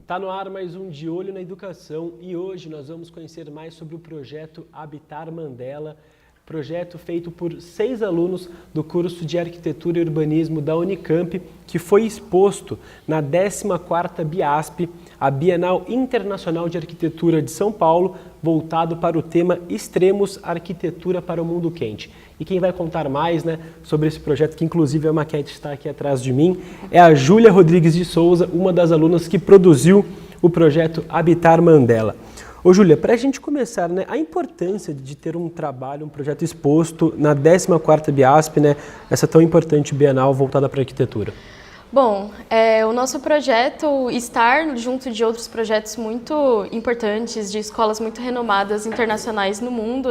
Tá no ar mais um De Olho na Educação e hoje nós vamos conhecer mais sobre o projeto Habitar Mandela, projeto feito por 6 alunos do curso de Arquitetura e Urbanismo da Unicamp, que foi exposto na 14ª BIASP, a Bienal Internacional de Arquitetura de São Paulo, voltado para o tema Extremos Arquitetura para o Mundo Quente. E quem vai contar mais, sobre esse projeto, que inclusive a maquete está aqui atrás de mim, é a Júlia Rodrigues de Souza, uma das alunas que produziu o projeto Habitar Mandela. Ô Júlia, para a gente começar, a importância de ter um trabalho, um projeto exposto na 14ª BIASP, essa tão importante Bienal voltada para a arquitetura. Bom, o nosso projeto estar junto de outros projetos muito importantes, de escolas muito renomadas internacionais no mundo,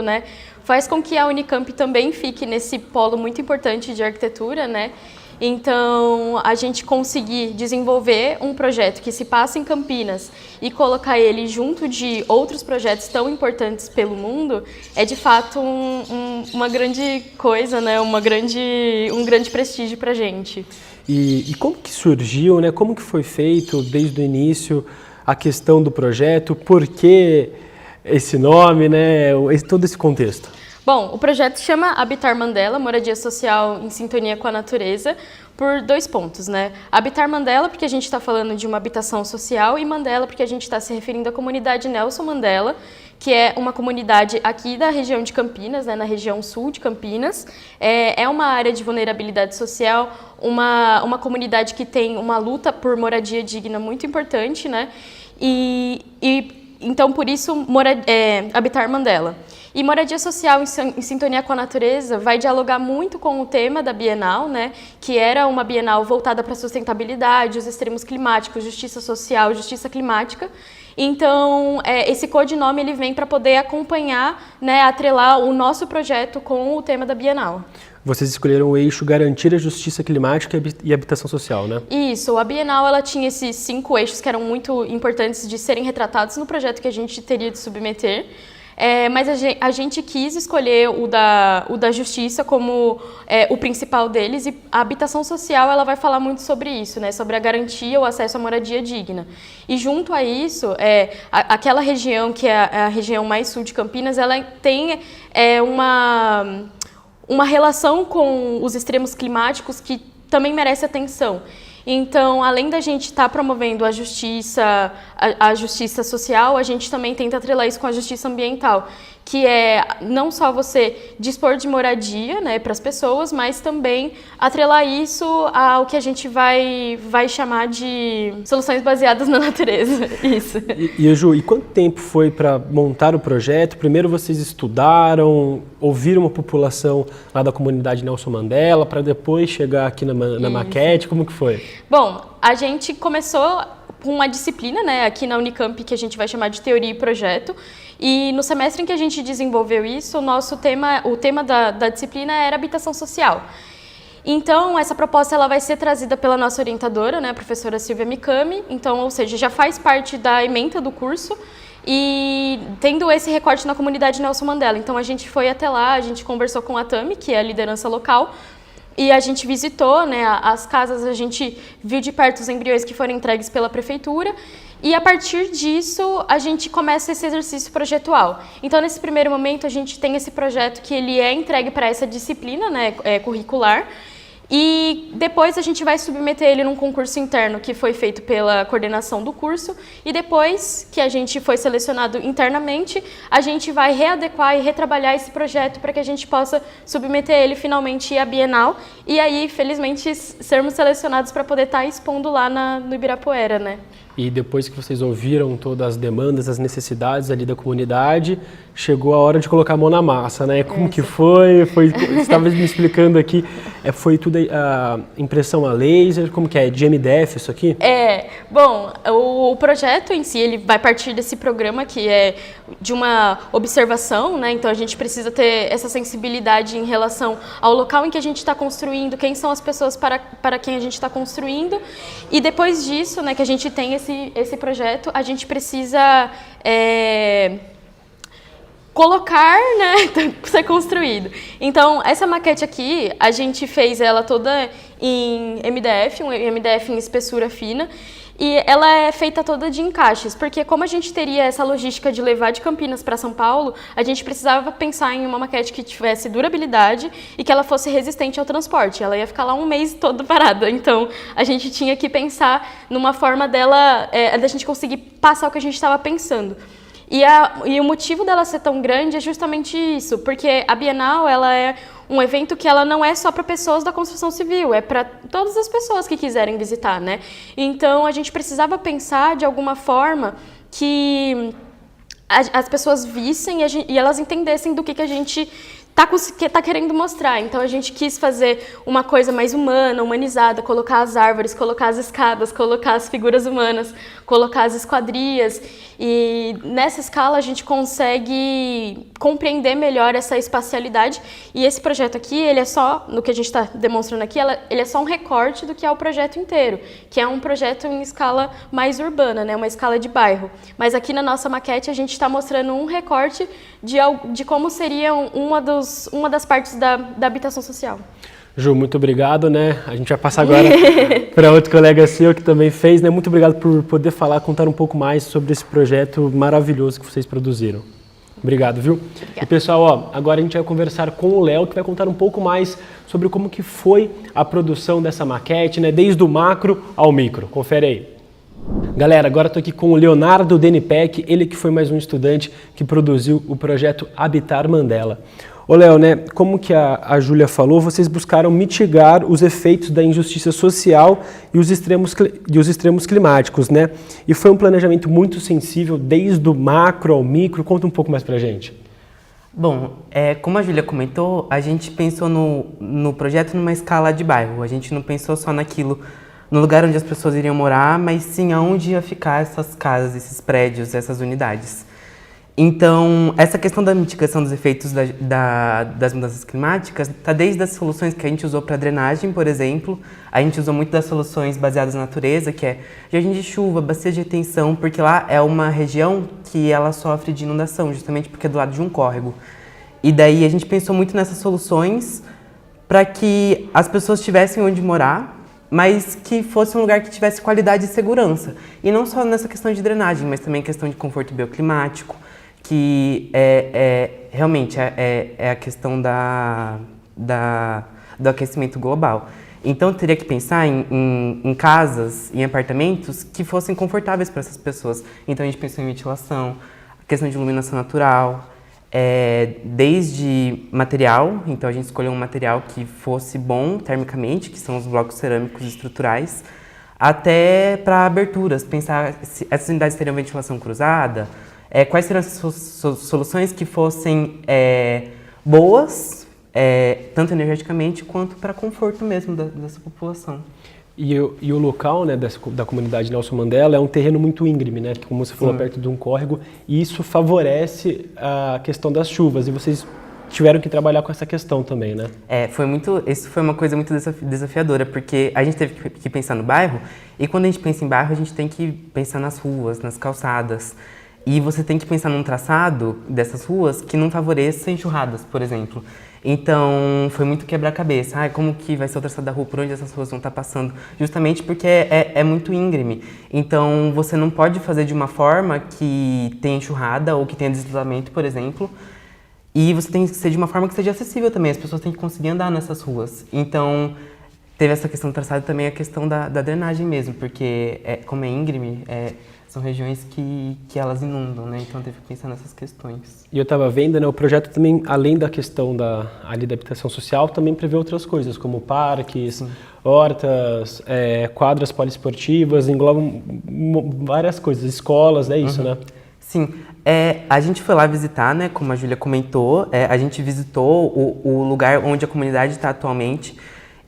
faz com que a Unicamp também fique nesse polo muito importante de arquitetura, Então, a gente conseguir desenvolver um projeto que se passa em Campinas e colocar ele junto de outros projetos tão importantes pelo mundo é, de fato, uma grande coisa, um grande prestígio para a gente. E como que surgiu, como que foi feito desde o início a questão do projeto, por que esse nome, todo esse contexto? Bom, o projeto chama Habitar Mandela, moradia social em sintonia com a natureza, por 2 pontos, Habitar Mandela, porque a gente está falando de uma habitação social, e Mandela, porque a gente está se referindo à comunidade Nelson Mandela, que é uma comunidade aqui da região de Campinas, na região sul de Campinas. É uma área de vulnerabilidade social, uma comunidade que tem uma luta por moradia digna muito importante, Então, por isso, Habitar Mandela. E moradia social em sintonia com a natureza vai dialogar muito com o tema da Bienal, que era uma Bienal voltada para a sustentabilidade, os extremos climáticos, justiça social, justiça climática. Então, esse codinome ele vem para poder acompanhar, atrelar o nosso projeto com o tema da Bienal. Vocês escolheram o eixo garantir a justiça climática e habitação social, Isso, a Bienal ela tinha esses 5 eixos que eram muito importantes de serem retratados no projeto que a gente teria de submeter. Mas a gente quis escolher o da justiça como o principal deles, e a habitação social ela vai falar muito sobre isso, sobre a garantia, o acesso à moradia digna. E junto a isso, aquela região que é a região mais sul de Campinas, ela tem uma relação com os extremos climáticos que também merece atenção. Então, além da gente estar promovendo a justiça social, a gente também tenta atrelar isso com a justiça ambiental, que é não só você dispor de moradia, para as pessoas, mas também atrelar isso ao que a gente vai chamar de soluções baseadas na natureza. Isso. E Ju, e quanto tempo foi para montar o projeto? Primeiro vocês estudaram, ouviram uma população lá da comunidade Nelson Mandela, para depois chegar aqui na maquete? Como que foi? Bom, a gente começou com uma disciplina, aqui na Unicamp, que a gente vai chamar de Teoria e Projeto. E no semestre em que a gente desenvolveu isso, o tema da disciplina era habitação social. Então, essa proposta ela vai ser trazida pela nossa orientadora, a professora Silvia Mikami. Então, ou seja, já faz parte da ementa do curso e tendo esse recorte na comunidade Nelson Mandela. Então, a gente foi até lá, a gente conversou com a Tami, que é a liderança local, e a gente visitou as casas, a gente viu de perto os embriões que foram entregues pela prefeitura. E a partir disso, a gente começa esse exercício projetual. Então, nesse primeiro momento, a gente tem esse projeto que ele é entregue para essa disciplina curricular. E depois a gente vai submeter ele num concurso interno que foi feito pela coordenação do curso. E depois que a gente foi selecionado internamente, a gente vai readequar e retrabalhar esse projeto para que a gente possa submeter ele finalmente à Bienal. E aí, felizmente, sermos selecionados para poder estar expondo lá no Ibirapuera, E depois que vocês ouviram todas as demandas, as necessidades ali da comunidade, chegou a hora de colocar a mão na massa, Como que foi? Você estava me explicando aqui, foi tudo a impressão a laser, como que é? De MDF isso aqui? Bom, o projeto em si, ele vai partir desse programa que é de uma observação, Então a gente precisa ter essa sensibilidade em relação ao local em que a gente está construindo, quem são as pessoas para quem a gente está construindo. E depois disso, que a gente tem esse projeto, a gente precisa colocar, ser construído. Então, essa maquete aqui, a gente fez ela toda em MDF, um MDF em espessura fina, e ela é feita toda de encaixes, porque como a gente teria essa logística de levar de Campinas para São Paulo, a gente precisava pensar em uma maquete que tivesse durabilidade e que ela fosse resistente ao transporte. Ela ia ficar lá um mês todo parada, então a gente tinha que pensar numa forma dela, da gente conseguir passar o que a gente estava pensando. E o motivo dela ser tão grande é justamente isso, porque a Bienal ela é um evento que ela não é só para pessoas da construção civil, é para todas as pessoas que quiserem visitar, né? Então a gente precisava pensar de alguma forma que as pessoas vissem e elas entendessem do que a gente tá querendo mostrar. Então a gente quis fazer uma coisa mais humana, humanizada, colocar as árvores, colocar as escadas, colocar as figuras humanas, colocar as esquadrias. E nessa escala a gente consegue compreender melhor essa espacialidade. E esse projeto aqui, ele é só, no que a gente está demonstrando aqui, ele é só um recorte do que é o projeto inteiro, que é um projeto em escala mais urbana, né? Uma escala de bairro. Mas aqui na nossa maquete a gente está mostrando um recorte de como seria uma das partes da habitação social. Ju, muito obrigado, né? A gente vai passar agora para outro colega seu que também fez, né? Muito obrigado por poder contar um pouco mais sobre esse projeto maravilhoso que vocês produziram. Obrigado, viu? Obrigada. E pessoal, agora a gente vai conversar com o Léo, que vai contar um pouco mais sobre como que foi a produção dessa maquete, né? Desde o macro ao micro. Confere aí. Galera, agora estou aqui com o Leonardo Denipec, ele que foi mais um estudante que produziu o projeto Habitar Mandela. Ô Léo, né, como que a Júlia falou, vocês buscaram mitigar os efeitos da injustiça social e os extremos climáticos, né? E foi um planejamento muito sensível, desde o macro ao micro. Conta um pouco mais pra gente. Bom, como a Júlia comentou, a gente pensou no projeto numa escala de bairro. A gente não pensou só no lugar onde as pessoas iriam morar, mas sim aonde ia ficar essas casas, esses prédios, essas unidades. Então, essa questão da mitigação dos efeitos das mudanças climáticas está desde as soluções que a gente usou para drenagem, por exemplo. A gente usou muito das soluções baseadas na natureza, que é jardim de chuva, bacia de retenção, porque lá é uma região que ela sofre de inundação, justamente porque é do lado de um córrego. E daí a gente pensou muito nessas soluções para que as pessoas tivessem onde morar, mas que fosse um lugar que tivesse qualidade e segurança. E não só nessa questão de drenagem, mas também questão de conforto bioclimático, que realmente é a questão do aquecimento global. Então, teria que pensar em casas, em apartamentos que fossem confortáveis para essas pessoas. Então, a gente pensou em ventilação, questão de iluminação natural, desde material. Então, a gente escolheu um material que fosse bom termicamente, que são os blocos cerâmicos estruturais, até para aberturas, pensar se essas unidades teriam ventilação cruzada, quais seriam as soluções que fossem boas, tanto energeticamente quanto para conforto mesmo dessa população. E o local, né, da comunidade Nelson Mandela é um terreno muito íngreme, né, que, como você falou, perto de um córrego, e isso favorece a questão das chuvas, e vocês tiveram que trabalhar com essa questão também, né? Isso foi uma coisa muito desafiadora, porque a gente teve que pensar no bairro, e quando a gente pensa em bairro, a gente tem que pensar nas ruas, nas calçadas. E você tem que pensar num traçado dessas ruas que não favoreça enxurradas, por exemplo. Então, foi muito quebra-cabeça. Como que vai ser o traçado da rua, por onde essas ruas vão estar passando? Justamente porque é muito íngreme. Então, você não pode fazer de uma forma que tenha enxurrada ou que tenha deslizamento, por exemplo. E você tem que ser de uma forma que seja acessível também. As pessoas têm que conseguir andar nessas ruas. Então, teve essa questão do traçado e também a questão da drenagem mesmo. Porque, como é íngreme, são regiões que elas inundam, né? Então teve que pensar nessas questões. E eu estava vendo, né, o projeto também, além da questão da habitação social, também prevê outras coisas, como parques, sim, hortas, quadras poliesportivas, englobam várias coisas, escolas, é isso, né? Sim. A gente foi lá visitar, né, como a Júlia comentou, a gente visitou o lugar onde a comunidade está atualmente.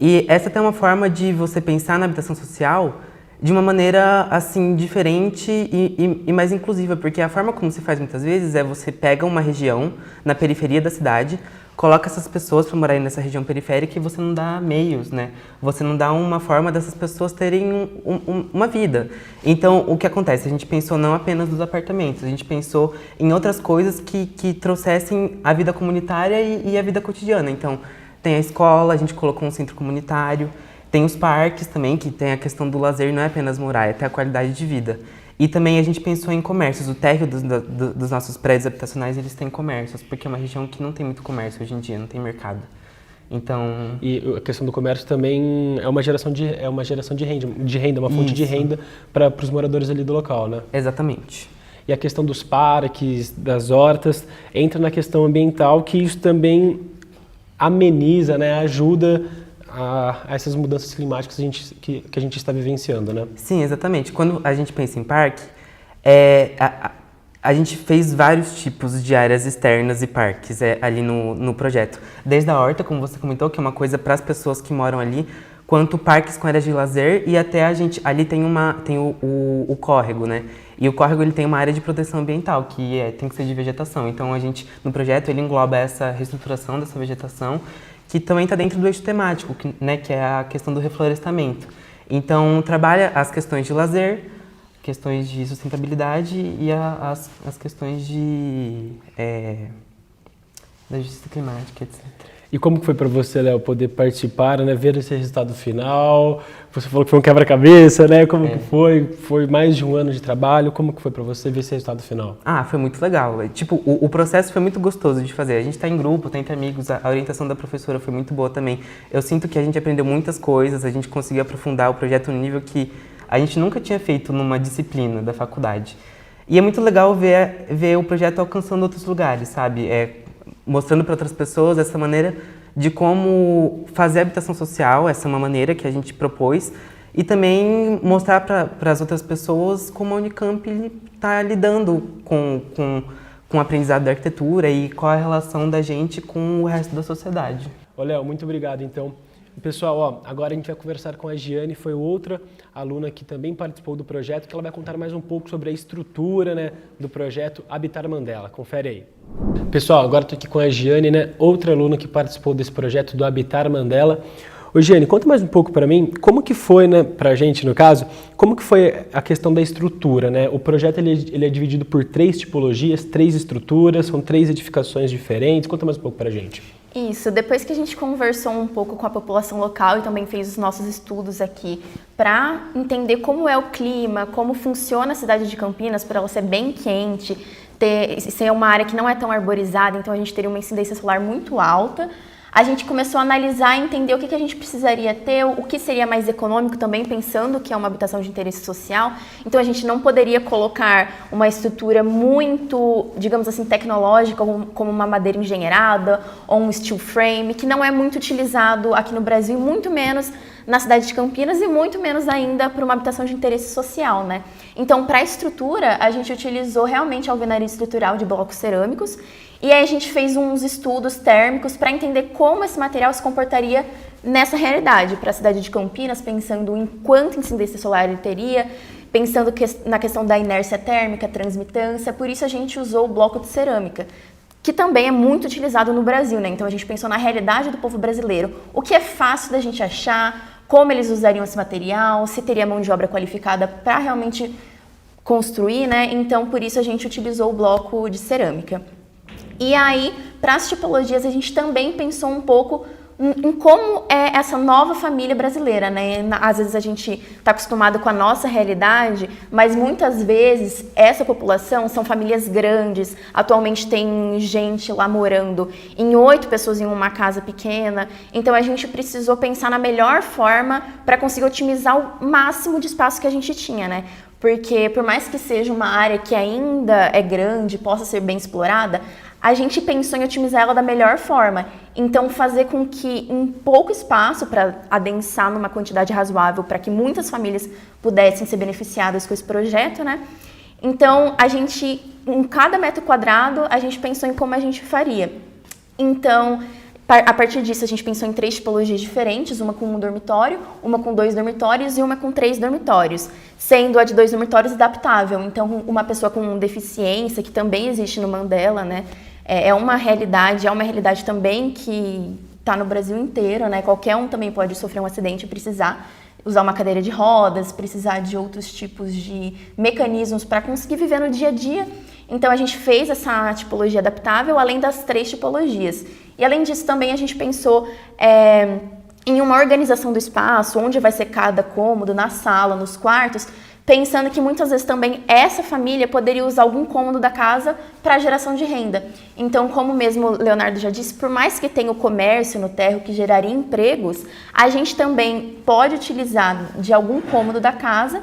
E essa é uma forma de você pensar na habitação social de uma maneira, assim, diferente e mais inclusiva, porque a forma como se faz muitas vezes você pega uma região na periferia da cidade, coloca essas pessoas para morarem nessa região periférica e você não dá meios, né? Você não dá uma forma dessas pessoas terem uma vida. Então, o que acontece? A gente pensou não apenas nos apartamentos, a gente pensou em outras coisas que trouxessem a vida comunitária e a vida cotidiana. Então, tem a escola, a gente colocou um centro comunitário, Tem os parques também, que tem a questão do lazer, não é apenas morar, é ter a qualidade de vida. E também a gente pensou em comércios. O térreo dos nossos prédios habitacionais, eles têm comércios, porque é uma região que não tem muito comércio hoje em dia, não tem mercado. Então... E a questão do comércio também é uma geração de renda, uma fonte de renda para os moradores ali do local, né? Exatamente. E a questão dos parques, das hortas, entra na questão ambiental, que isso também ameniza, né, ajuda a essas mudanças climáticas que a gente está vivenciando, né? Sim, exatamente. Quando a gente pensa em parque, a gente fez vários tipos de áreas externas e parques ali no projeto. Desde a horta, como você comentou, que é uma coisa para as pessoas que moram ali, quanto parques com áreas de lazer e até ali tem o córrego, né? E o córrego ele tem uma área de proteção ambiental, que tem que ser de vegetação. Então no projeto ele engloba essa reestruturação dessa vegetação, que também está dentro do eixo temático, que é a questão do reflorestamento. Então trabalha as questões de lazer, questões de sustentabilidade e as questões da justiça climática, etc. E como que foi para você, Léo, poder participar, né, ver esse resultado final? Você falou que foi um quebra-cabeça, né? Como que foi? Foi mais de um ano de trabalho. Como que foi para você ver esse resultado final? Ah, foi muito legal. Tipo, o processo foi muito gostoso de fazer. A gente está em grupo, está entre amigos, a orientação da professora foi muito boa também. Eu sinto que a gente aprendeu muitas coisas, a gente conseguiu aprofundar o projeto no nível que a gente nunca tinha feito numa disciplina da faculdade. E é muito legal ver o projeto alcançando outros lugares, sabe? Mostrando para outras pessoas essa maneira de como fazer habitação social, essa é uma maneira que a gente propôs, e também mostrar para as outras pessoas como a Unicamp está lidando com o aprendizado da arquitetura e qual é a relação da gente com o resto da sociedade. Ô, Léo, muito obrigado, então. Pessoal, agora a gente vai conversar com a Giane, foi outra aluna que também participou do projeto, que ela vai contar mais um pouco sobre a estrutura, né, do projeto Habitar Mandela. Confere aí. Pessoal, agora estou aqui com a Giane, né, outra aluna que participou desse projeto do Habitar Mandela. Ô, Giane, conta mais um pouco para mim, como que foi, né, pra gente no caso, como que foi a questão da estrutura, né? O projeto ele é dividido por 3 tipologias, 3 estruturas, são 3 edificações diferentes. Conta mais um pouco pra gente. Isso, depois que a gente conversou um pouco com a população local e também fez os nossos estudos aqui para entender como é o clima, como funciona a cidade de Campinas, por ela ser bem quente, ser uma área que não é tão arborizada, então a gente teria uma incidência solar muito alta. A gente começou a analisar e entender o que a gente precisaria ter, o que seria mais econômico também, pensando que é uma habitação de interesse social. Então a gente não poderia colocar uma estrutura muito, digamos assim, tecnológica, como uma madeira engenheirada ou um steel frame, que não é muito utilizado aqui no Brasil, e muito menos na cidade de Campinas e muito menos ainda para uma habitação de interesse social, né? Então, para a estrutura, a gente utilizou realmente a alvenaria estrutural de blocos cerâmicos. E aí a gente fez uns estudos térmicos para entender como esse material se comportaria nessa realidade, para a cidade de Campinas, pensando em quanta incidência solar ele teria, pensando na questão da inércia térmica, transmitância. Por isso a gente usou o bloco de cerâmica, que também é muito utilizado no Brasil, né? Então a gente pensou na realidade do povo brasileiro, o que é fácil da gente achar, como eles usariam esse material, se teria mão de obra qualificada para realmente construir, né? Então por isso a gente utilizou o bloco de cerâmica. E aí, para as tipologias, a gente também pensou um pouco em como é essa nova família brasileira, né? Às vezes a gente está acostumado com a nossa realidade, mas muitas vezes essa população são famílias grandes. Atualmente tem gente lá morando em 8 pessoas em uma casa pequena. Então a gente precisou pensar na melhor forma para conseguir otimizar o máximo de espaço que a gente tinha, né? Porque por mais que seja uma área que ainda é grande, possa ser bem explorada, a gente pensou em otimizar ela da melhor forma. Então, fazer com que em pouco espaço, para adensar numa quantidade razoável, para que muitas famílias pudessem ser beneficiadas com esse projeto, né? Então, a gente, em cada metro quadrado, a gente pensou em como a gente faria. Então, a partir disso, a gente pensou em 3 tipologias diferentes, uma com 1 dormitório, uma com 2 dormitórios e uma com 3 dormitórios, sendo a de 2 dormitórios adaptável. Então, uma pessoa com deficiência, que também existe no Mandela, né? É uma realidade também que está no Brasil inteiro, né? Qualquer um também pode sofrer um acidente e precisar usar uma cadeira de rodas, precisar de outros tipos de mecanismos para conseguir viver no dia a dia. Então, a gente fez essa tipologia adaptável, além das 3 tipologias. E, além disso, também a gente pensou em uma organização do espaço, onde vai ser cada cômodo, na sala, nos quartos, pensando que muitas vezes também essa família poderia usar algum cômodo da casa para geração de renda. Então, como mesmo o Leonardo já disse, por mais que tenha o comércio no térreo que geraria empregos, a gente também pode utilizar de algum cômodo da casa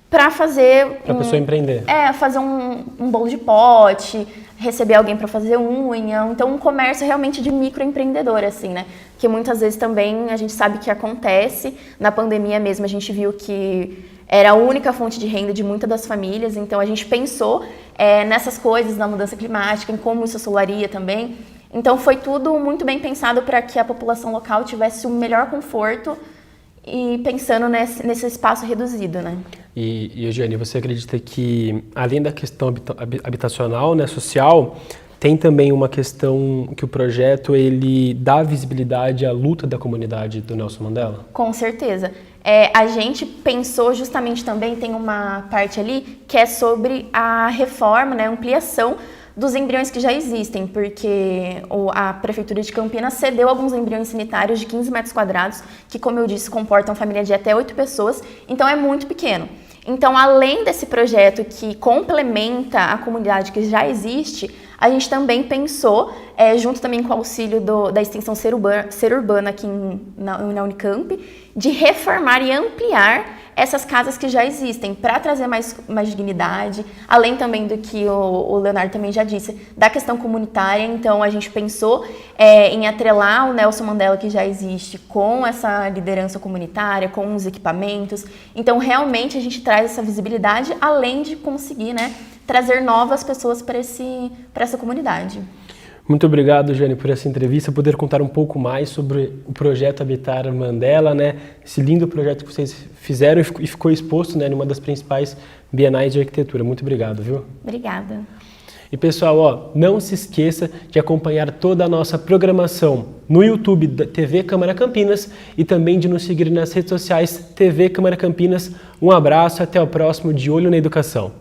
para fazer... Para a pessoa empreender. Fazer um bolo de pote, receber alguém para fazer unha. Então, um comércio realmente de microempreendedor, assim, né? Que muitas vezes também a gente sabe que acontece. Na pandemia mesmo, a gente viu que era a única fonte de renda de muitas das famílias. Então, a gente pensou nessas coisas, na mudança climática, em como isso assolaria também. Então, foi tudo muito bem pensado para que a população local tivesse o melhor conforto e pensando nesse espaço reduzido, né? E Eugênia, você acredita que, além da questão habitacional, né, social, tem também uma questão que o projeto ele dá visibilidade à luta da comunidade do Nelson Mandela? Com certeza. A gente pensou justamente também, tem uma parte ali que é sobre a reforma, né, ampliação dos embriões que já existem, porque a Prefeitura de Campinas cedeu alguns embriões sanitários de 15 metros quadrados, que, como eu disse, comportam família de até 8 pessoas, então é muito pequeno. Então, além desse projeto que complementa a comunidade que já existe, a gente também pensou, junto também com o auxílio da extensão Ser Urbana aqui na Unicamp, de reformar e ampliar essas casas que já existem, para trazer mais dignidade, além também do que o Leonardo também já disse, da questão comunitária. Então, a gente pensou em atrelar o Nelson Mandela que já existe com essa liderança comunitária, com os equipamentos. Então, realmente, a gente traz essa visibilidade, além de conseguir, né, trazer novas pessoas para essa comunidade. Muito obrigado, Jane, por essa entrevista, poder contar um pouco mais sobre o projeto Habitar Mandela, né? Esse lindo projeto que vocês fizeram e ficou exposto, né, numa das principais bienais de arquitetura. Muito obrigado, viu? Obrigada. E pessoal, não se esqueça de acompanhar toda a nossa programação no YouTube da TV Câmara Campinas e também de nos seguir nas redes sociais TV Câmara Campinas. Um abraço, até o próximo De Olho na Educação.